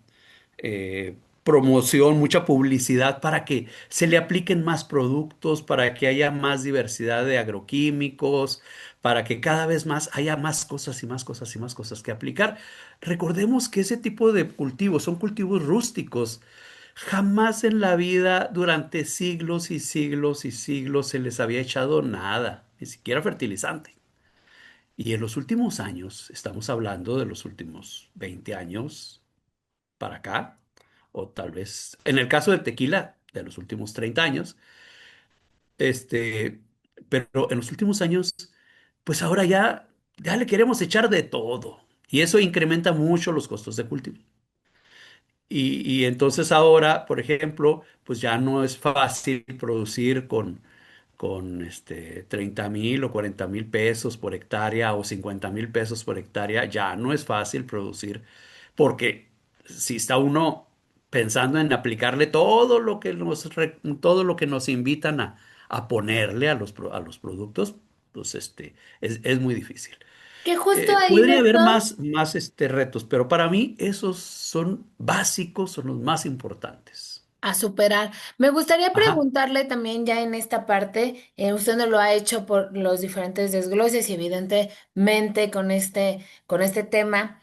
promoción, mucha publicidad para que se le apliquen más productos, para que haya más diversidad de agroquímicos, para que cada vez más haya más cosas y más cosas y más cosas que aplicar. Recordemos que ese tipo de cultivos son cultivos rústicos. Jamás en la vida, durante siglos y siglos y siglos, se les había echado nada, ni siquiera fertilizante. Y en los últimos años, estamos hablando de los últimos 20 años para acá, o tal vez en el caso del tequila, de los últimos 30 años, este, pero en los últimos años, pues ahora ya le queremos echar de todo. Y eso incrementa mucho los costos de cultivo. Y entonces ahora, por ejemplo, pues ya no es fácil producir con 30,000 o 40,000 pesos por hectárea o 50,000 pesos por hectárea. Ya no es fácil producir porque si está uno pensando en aplicarle todo lo que nos invitan a ponerle a los productos, pues es muy difícil. Que justo ahí, Podría haber doctor, más retos, pero para mí esos son básicos, son los más importantes. a superar. Me gustaría Ajá. preguntarle también ya en esta parte, usted no lo ha hecho por los diferentes desgloses y evidentemente con este tema.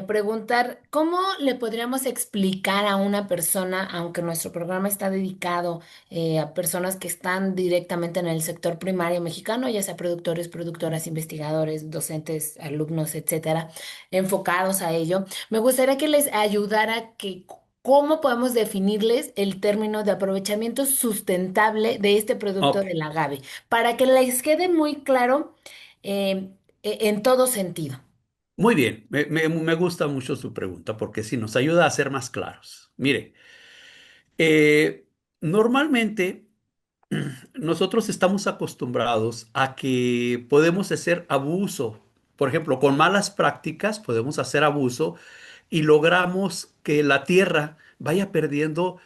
preguntar cómo le podríamos explicar a una persona, aunque nuestro programa está dedicado a personas que están directamente en el sector primario mexicano, ya sea productores, productoras, investigadores, docentes, alumnos, etcétera, enfocados a ello. Me gustaría que les ayudara que cómo podemos definirles el término de aprovechamiento sustentable de este producto Ok, del agave, para que les quede muy claro en todo sentido. muy bien, me gusta mucho su pregunta porque sí nos ayuda a ser más claros. Mire, eh, normalmente nosotros estamos acostumbrados a que podemos hacer abuso. Por ejemplo, con malas prácticas podemos hacer abuso y logramos que la tierra vaya perdiendo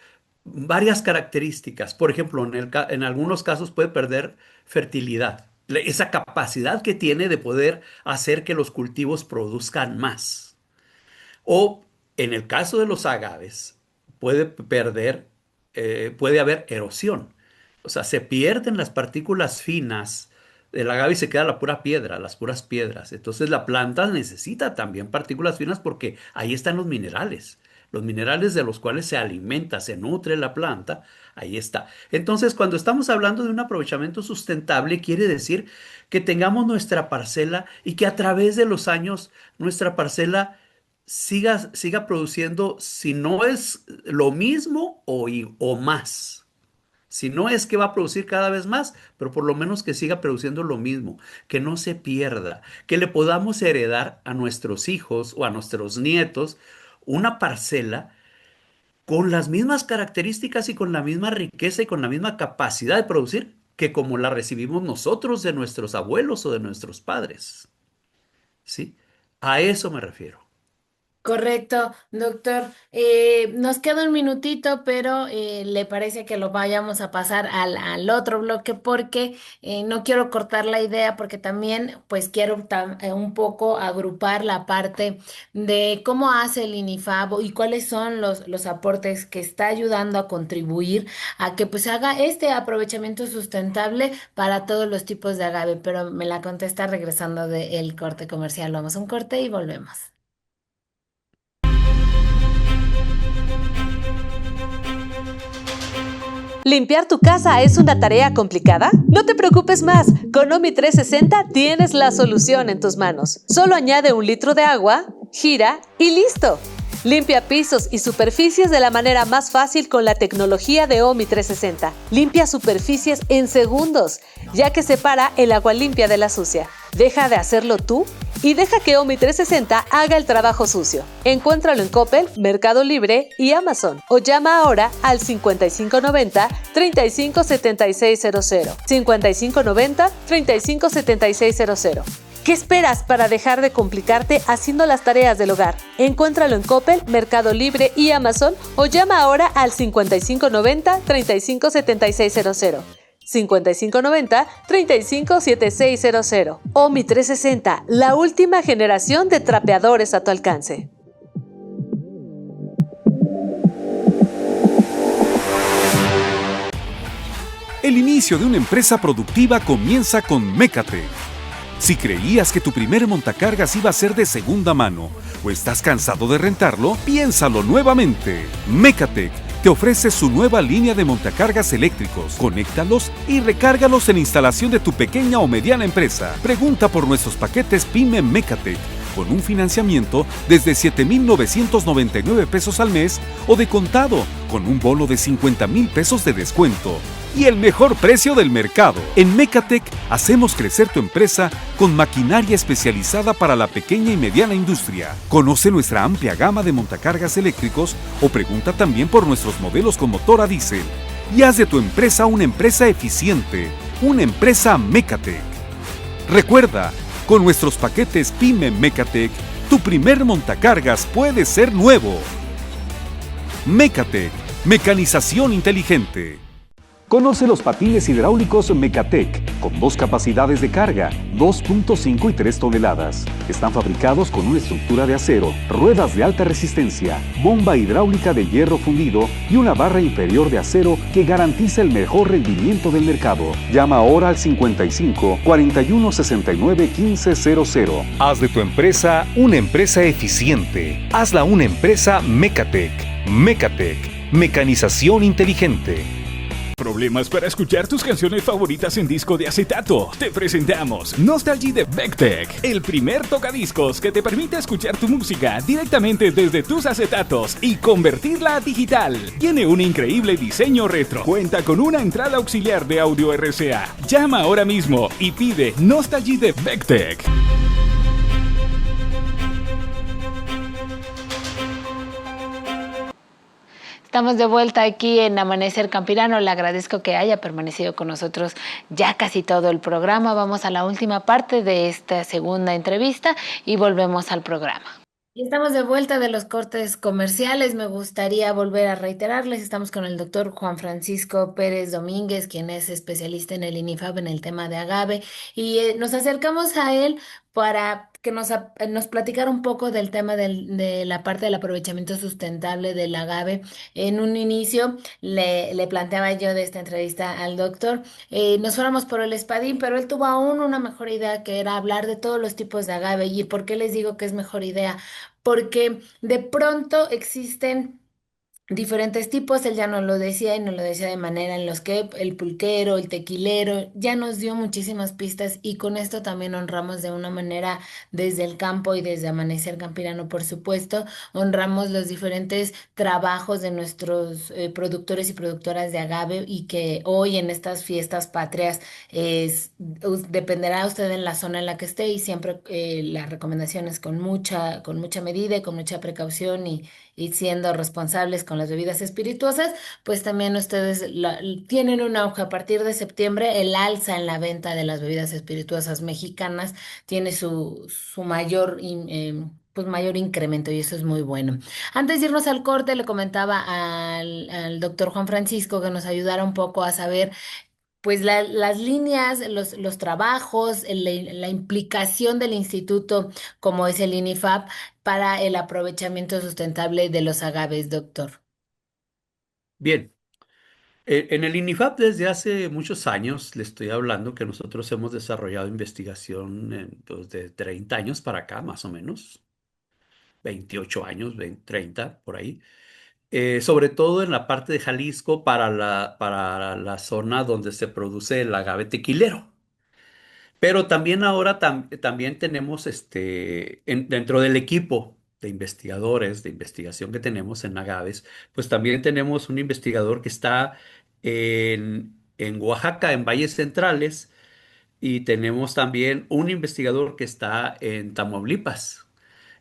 varias características. Por ejemplo, en algunos casos puede perder fertilidad, esa capacidad que tiene de poder hacer que los cultivos produzcan más. O en el caso de los agaves, puede haber erosión. O sea, se pierden las partículas finas del agave y se queda la pura piedra, las puras piedras. Entonces la planta necesita también partículas finas porque ahí están los minerales de los cuales se alimenta, se nutre la planta, ahí está. Entonces, cuando estamos hablando de un aprovechamiento sustentable, quiere decir que tengamos nuestra parcela y que a través de los años nuestra parcela siga produciendo, si no es lo mismo o más. Si no es que va a producir cada vez más, pero por lo menos que siga produciendo lo mismo, que no se pierda, que le podamos heredar a nuestros hijos o a nuestros nietos una parcela con las mismas características y con la misma riqueza y con la misma capacidad de producir que como la recibimos nosotros de nuestros abuelos o de nuestros padres. ¿Sí? A eso me refiero. Correcto, doctor. Nos queda un minutito, pero ¿le parece que lo vayamos a pasar al otro bloque? Porque no quiero cortar la idea, porque también pues quiero un poco agrupar la parte de cómo hace el INIFAB y cuáles son los aportes que está ayudando a contribuir a que pues haga este aprovechamiento sustentable para todos los tipos de agave. Pero me la contesta regresando del corte comercial. Vamos a un corte y volvemos. ¿Limpiar tu casa es una tarea complicada? No te preocupes más, con Omi 360 tienes la solución en tus manos. Solo añade 1 litro de agua, gira y listo. Limpia pisos y superficies de la manera más fácil con la tecnología de Omi 360. Limpia superficies en segundos, ya que separa el agua limpia de la sucia. Deja de hacerlo tú y deja que Omi 360 haga el trabajo sucio. Encuéntralo en Coppel, Mercado Libre y Amazon o llama ahora al 5590-357600. 5590-357600. ¿Qué esperas para dejar de complicarte haciendo las tareas del hogar? Encuéntralo en Coppel, Mercado Libre y Amazon o llama ahora al 5590-357600. 5590-357600. Omi 360, la última generación de trapeadores a tu alcance. El inicio de una empresa productiva comienza con Mécate. Si creías que tu primer montacargas iba a ser de segunda mano o estás cansado de rentarlo, piénsalo nuevamente. Mecatec te ofrece su nueva línea de montacargas eléctricos. Conéctalos y recárgalos en la instalación de tu pequeña o mediana empresa. Pregunta por nuestros paquetes PYME Mecatec con un financiamiento desde 7,999 pesos al mes o de contado con un bono de 50,000 pesos de descuento. Y el mejor precio del mercado. En Mecatec hacemos crecer tu empresa con maquinaria especializada para la pequeña y mediana industria. Conoce nuestra amplia gama de montacargas eléctricos o pregunta también por nuestros modelos con motor a diésel. Y haz de tu empresa una empresa eficiente, una empresa Mecatec. Recuerda, con nuestros paquetes PYME Mecatec, tu primer montacargas puede ser nuevo. Mecatec, mecanización inteligente. Conoce los patines hidráulicos Mecatec, con 2 capacidades de carga, 2.5 y 3 toneladas. Están fabricados con una estructura de acero, ruedas de alta resistencia, bomba hidráulica de hierro fundido y una barra inferior de acero que garantiza el mejor rendimiento del mercado. Llama ahora al 55 41 69 1500. Haz de tu empresa una empresa eficiente. Hazla una empresa Mecatec. Mecatec, mecanización inteligente. ¿Problemas para escuchar tus canciones favoritas en disco de acetato? Te presentamos Nostalgia de Vectec, el primer tocadiscos que te permite escuchar tu música directamente desde tus acetatos y convertirla a digital. Tiene un increíble diseño retro. Cuenta con una entrada auxiliar de audio RCA. Llama ahora mismo y pide Nostalgia de Vectec. Estamos de vuelta aquí en Amanecer Campirano. Le agradezco que haya permanecido con nosotros ya casi todo el programa. Vamos a la última parte de esta segunda entrevista y volvemos al programa. Y estamos de vuelta de los cortes comerciales. Me gustaría volver a reiterarles, estamos con el doctor Juan Francisco Pérez Domínguez, quien es especialista en el INIFAP en el tema de agave, y nos acercamos a él para que nos platicara un poco del tema de la parte del aprovechamiento sustentable del agave. En un inicio le planteaba yo de esta entrevista al doctor, nos fuéramos por el espadín, pero él tuvo aún una mejor idea, que era hablar de todos los tipos de agave. ¿Y por qué les digo que es mejor idea? Porque de pronto existen diferentes tipos. Él ya nos lo decía y nos lo decía de manera en los que el pulquero, el tequilero, ya nos dio muchísimas pistas, y con esto también honramos de una manera desde el campo y desde Amanecer Campirano, por supuesto, honramos los diferentes trabajos de nuestros productores y productoras de agave, y que hoy en estas fiestas patrias dependerá usted en la zona en la que esté, y siempre las recomendaciones con mucha medida y con mucha precaución, y siendo responsables con las bebidas espirituosas, pues también ustedes tienen un auge. A partir de septiembre, el alza en la venta de las bebidas espirituosas mexicanas tiene su mayor, pues mayor incremento, y eso es muy bueno. Antes de irnos al corte, le comentaba al doctor Juan Francisco que nos ayudara un poco a saber pues las líneas, los trabajos, la implicación del instituto como es el INIFAP para el aprovechamiento sustentable de los agaves, doctor. Bien, en el INIFAP desde hace muchos años le estoy hablando que nosotros hemos desarrollado investigación pues, de 30 años para acá, más o menos, 28 años, 20, 30, por ahí. Sobre todo en la parte de Jalisco para la zona donde se produce el agave tequilero. Pero también ahora también tenemos dentro del equipo de investigadores de investigación que tenemos en agaves, pues también tenemos un investigador que está en Oaxaca, en Valles Centrales, y tenemos también un investigador que está en Tamaulipas.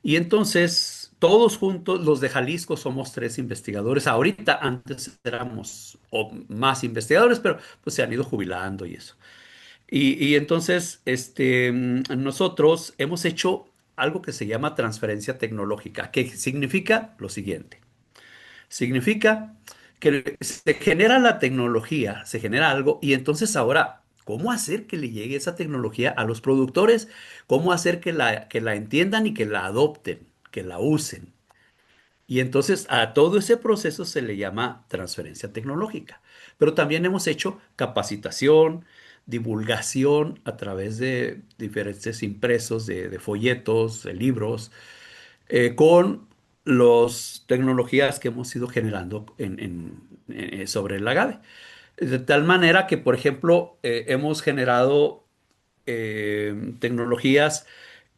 Y entonces, todos juntos, los de Jalisco, somos 3 investigadores. Ahorita, antes éramos más investigadores, pero pues se han ido jubilando y eso. Y entonces, nosotros hemos hecho algo que se llama transferencia tecnológica, que significa lo siguiente. Significa que se genera la tecnología, se genera algo, y entonces ahora, ¿cómo hacer que le llegue esa tecnología a los productores? ¿Cómo hacer que la entiendan y que la adopten, que la usen? Y entonces a todo ese proceso se le llama transferencia tecnológica. Pero también hemos hecho capacitación, divulgación a través de diferentes impresos, de folletos, de libros, con las tecnologías que hemos ido generando sobre el agave. De tal manera que, por ejemplo, hemos generado tecnologías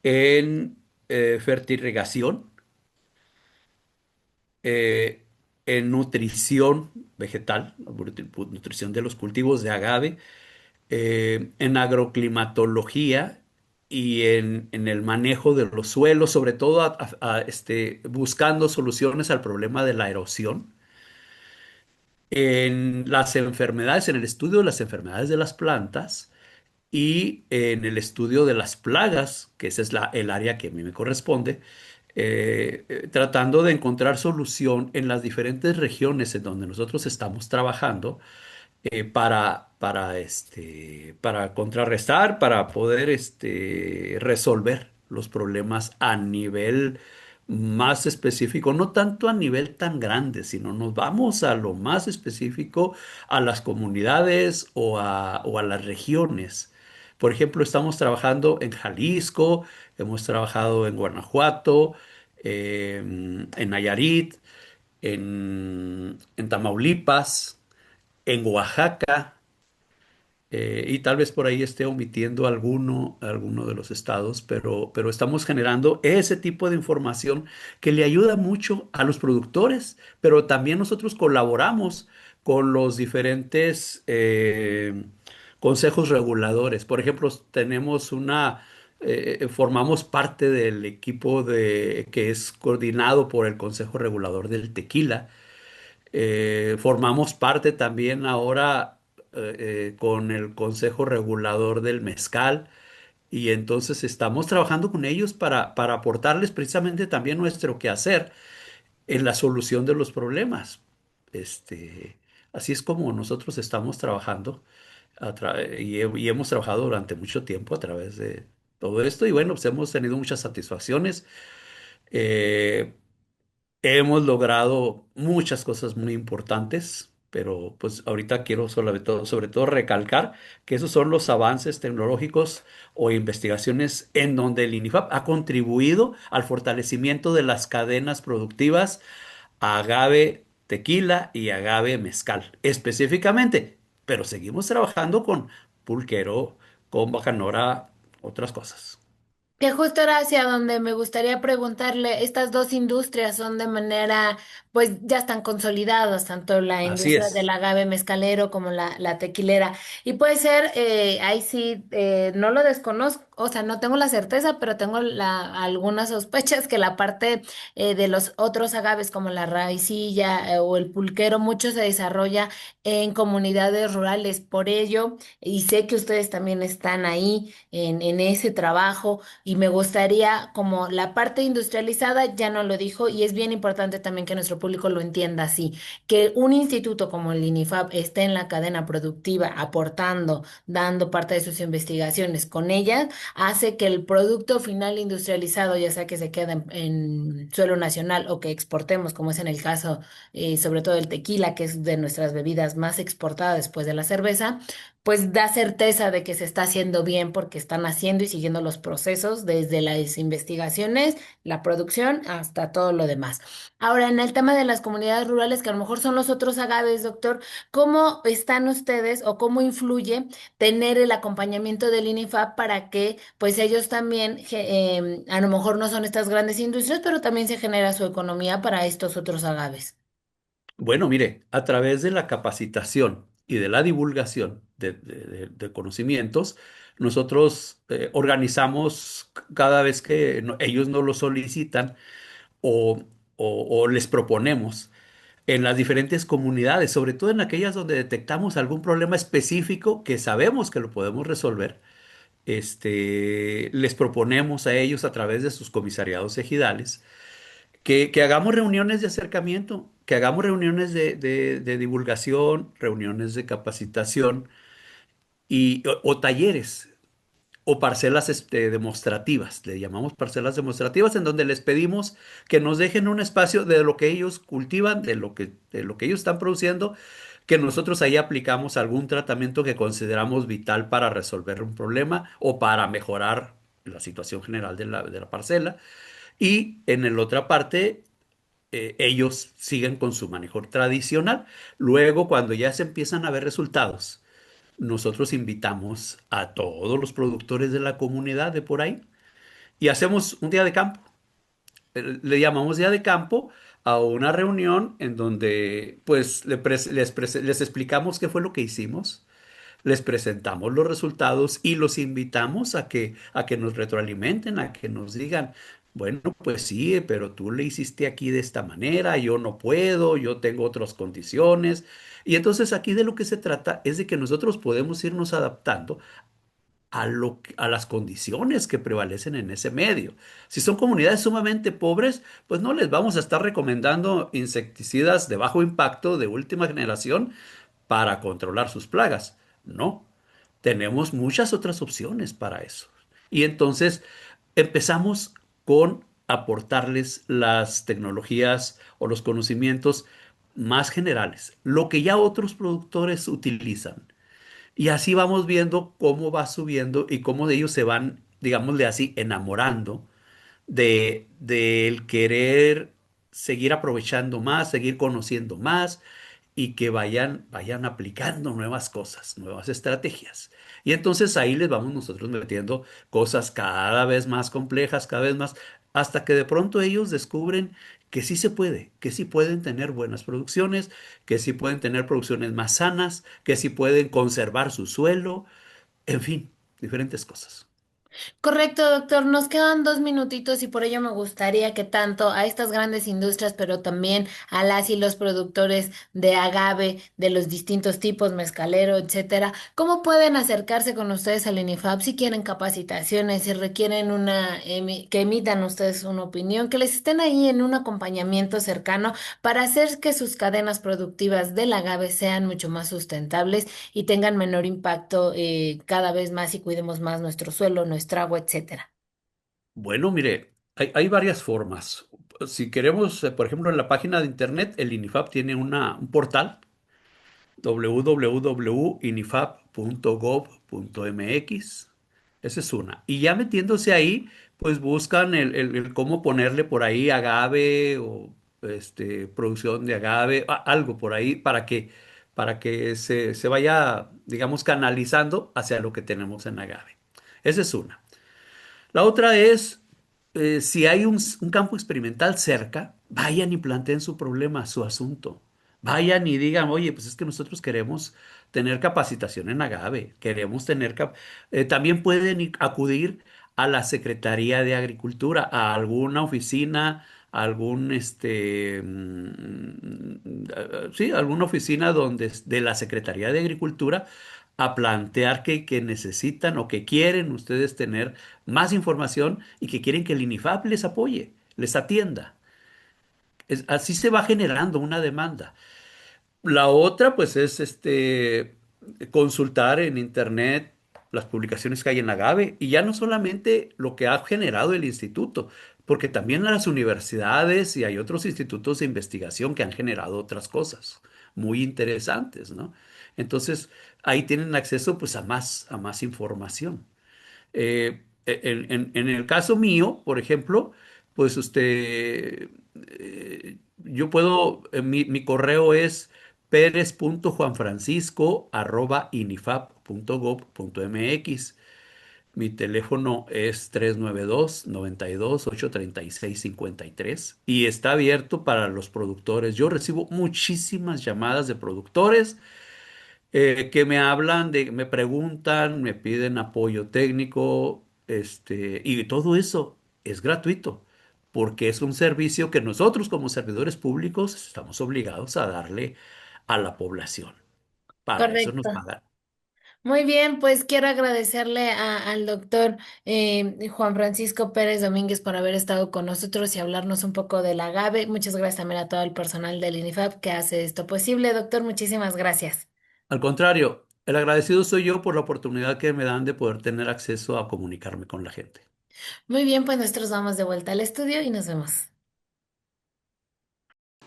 en fertirrigación, eh, en nutrición vegetal, nutrición de los cultivos de agave, en agroclimatología y en el manejo de los suelos, sobre todo buscando soluciones al problema de la erosión, en las enfermedades, en el estudio de las enfermedades de las plantas y en el estudio de las plagas, que esa es el área que a mí me corresponde, tratando de encontrar solución en las diferentes regiones en donde nosotros estamos trabajando para contrarrestar, para poder resolver los problemas a nivel más específico, no tanto a nivel tan grande, sino nos vamos a lo más específico, a las comunidades o a las regiones. Por ejemplo, estamos trabajando en Jalisco, hemos trabajado en Guanajuato, en Nayarit, en Tamaulipas, en Oaxaca, y tal vez por ahí esté omitiendo alguno de los estados, pero estamos generando ese tipo de información que le ayuda mucho a los productores, pero también nosotros colaboramos con los diferentes consejos reguladores. Por ejemplo, formamos parte del equipo que es coordinado por el Consejo Regulador del Tequila. Formamos parte también ahora con el Consejo Regulador del Mezcal, y entonces estamos trabajando con ellos para aportarles precisamente también nuestro quehacer en la solución de los problemas. Este, Así es como nosotros estamos trabajando y hemos trabajado durante mucho tiempo a través de todo esto, y bueno, pues hemos tenido muchas satisfacciones. Eh, Hemos logrado muchas cosas muy importantes, pero pues ahorita quiero sobre todo recalcar que esos son los avances tecnológicos o investigaciones en donde el INIFAP ha contribuido al fortalecimiento de las cadenas productivas agave tequila y agave mezcal, específicamente, pero seguimos trabajando con pulquero, con bacanora, otras cosas. Que justo era hacia donde me gustaría preguntarle, estas dos industrias son de manera, pues ya están consolidadas, tanto la Así industria del es. agave mezcalero como la tequilera. Y puede ser, ahí sí, no lo desconozco, o sea, no tengo la certeza, pero tengo algunas sospechas que la parte de los otros agaves como la raicilla o el pulquero, mucho se desarrolla en comunidades rurales. Por ello, y sé que ustedes también están ahí en ese trabajo. Y me gustaría, como la parte industrializada, ya no lo dijo, y es bien importante también que nuestro público lo entienda así, que un instituto como el INIFAP esté en la cadena productiva, aportando, dando parte de sus investigaciones con ellas, hace que el producto final industrializado, ya sea que se quede en suelo nacional o que exportemos, como es en el caso, sobre todo el tequila, que es de nuestras bebidas más exportadas después de la cerveza, pues da certeza de que se está haciendo bien porque están haciendo y siguiendo los procesos desde las investigaciones, la producción, hasta todo lo demás. Ahora, en el tema de las comunidades rurales, que a lo mejor son los otros agaves, doctor, ¿cómo están ustedes o cómo influye tener el acompañamiento del INIFAP para que pues ellos también, a lo mejor no son estas grandes industrias, pero también se genera su economía para estos otros agaves? Bueno, mire, a través de la capacitación y de la divulgación de conocimientos, nosotros organizamos cada vez que ellos nos lo solicitan o, o les proponemos en las diferentes comunidades, sobre todo en aquellas donde detectamos algún problema específico que sabemos que lo podemos resolver. Les proponemos a ellos a través de sus comisariados ejidales que hagamos reuniones de acercamiento, que hagamos reuniones de divulgación, reuniones de capacitación o talleres o parcelas demostrativas. Le llamamos parcelas demostrativas en donde les pedimos que nos dejen un espacio de lo que ellos cultivan, de lo que ellos están produciendo, que nosotros ahí aplicamos algún tratamiento que consideramos vital para resolver un problema o para mejorar la situación general de la parcela. Y en la otra parte, ellos siguen con su manejo tradicional. Luego, cuando ya se empiezan a ver resultados, nosotros invitamos a todos los productores de la comunidad de por ahí y hacemos un día de campo. Le llamamos día de campo a una reunión en donde pues les explicamos qué fue lo que hicimos, les presentamos los resultados y los invitamos a que nos retroalimenten, a que nos digan, bueno, pues sí, pero tú le hiciste aquí de esta manera, yo no puedo, yo tengo otras condiciones. Y entonces aquí de lo que se trata es de que nosotros podemos irnos adaptando a las condiciones que prevalecen en ese medio. Si son comunidades sumamente pobres, pues no les vamos a estar recomendando insecticidas de bajo impacto de última generación, para controlar sus plagas. No, tenemos muchas otras opciones para eso. Y entonces empezamos con aportarles las tecnologías o los conocimientos más generales, lo que ya otros productores utilizan. Y así vamos viendo cómo va subiendo y cómo de ellos se van, digámosle así, enamorando del querer seguir aprovechando más, seguir conociendo más y que vayan aplicando nuevas cosas, nuevas estrategias. Y entonces ahí les vamos nosotros metiendo cosas cada vez más complejas, cada vez más, hasta que de pronto ellos descubren que sí se puede, que sí pueden tener buenas producciones, que sí pueden tener producciones más sanas, que sí pueden conservar su suelo, en fin, diferentes cosas. Correcto, doctor. Nos quedan 2 minutitos y por ello me gustaría que tanto a estas grandes industrias, pero también a las y los productores de agave, de los distintos tipos, mezcalero, etcétera, ¿cómo pueden acercarse con ustedes al INIFAP si quieren capacitaciones, si requieren que emitan ustedes una opinión, que les estén ahí en un acompañamiento cercano para hacer que sus cadenas productivas del agave sean mucho más sustentables y tengan menor impacto cada vez más y cuidemos más nuestro suelo, nuestra agua, etcétera? Bueno, mire, hay varias formas. Si queremos, por ejemplo, en la página de internet, el INIFAP tiene un portal www.inifap.gov.mx. Esa es una. Y ya metiéndose ahí, pues buscan el cómo ponerle por ahí agave o producción de agave, algo por ahí para que se vaya, digamos, canalizando hacia lo que tenemos en agave. Esa es una. La otra es, si hay un campo experimental cerca, vayan y planteen su problema, su asunto. Vayan y digan, oye, pues es que nosotros queremos tener capacitación en agave, queremos tener... también pueden acudir a la Secretaría de Agricultura, a alguna oficina, sí, alguna oficina de la Secretaría de Agricultura a plantear que necesitan o que quieren ustedes tener más información y que quieren que el INIFAP les apoye, les atienda. Así se va generando una demanda. La otra, pues, es consultar en internet las publicaciones que hay en Agave y ya no solamente lo que ha generado el instituto, porque también las universidades y hay otros institutos de investigación que han generado otras cosas muy interesantes, ¿no? Entonces, ahí tienen acceso, pues, a más información. En el caso mío, por ejemplo, pues yo puedo, mi correo es perez.juanfrancisco@inifap.gov.mx. Mi teléfono es 392-92-836-53 y está abierto para los productores. Yo recibo muchísimas llamadas de productores que me hablan, me preguntan, me piden apoyo técnico, y todo eso es gratuito, porque es un servicio que nosotros como servidores públicos estamos obligados a darle a la población. Para eso nos Correcto. pagan. Muy bien, pues quiero agradecerle al doctor Juan Francisco Pérez Domínguez por haber estado con nosotros y hablarnos un poco del agave. Muchas gracias también a todo el personal del INIFAP que hace esto posible. Doctor, muchísimas gracias. Al contrario, el agradecido soy yo por la oportunidad que me dan de poder tener acceso a comunicarme con la gente. Muy bien, pues nosotros vamos de vuelta al estudio y nos vemos.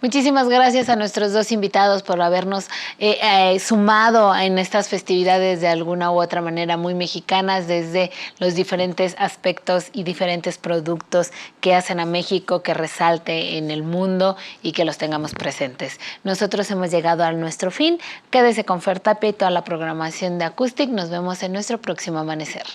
Muchísimas gracias a nuestros dos invitados por habernos sumado en estas festividades de alguna u otra manera muy mexicanas desde los diferentes aspectos y diferentes productos que hacen a México que resalte en el mundo y que los tengamos presentes. Nosotros hemos llegado a nuestro fin. Quédese con Fer Tapia y toda la programación de Acoustic. Nos vemos en nuestro próximo amanecer.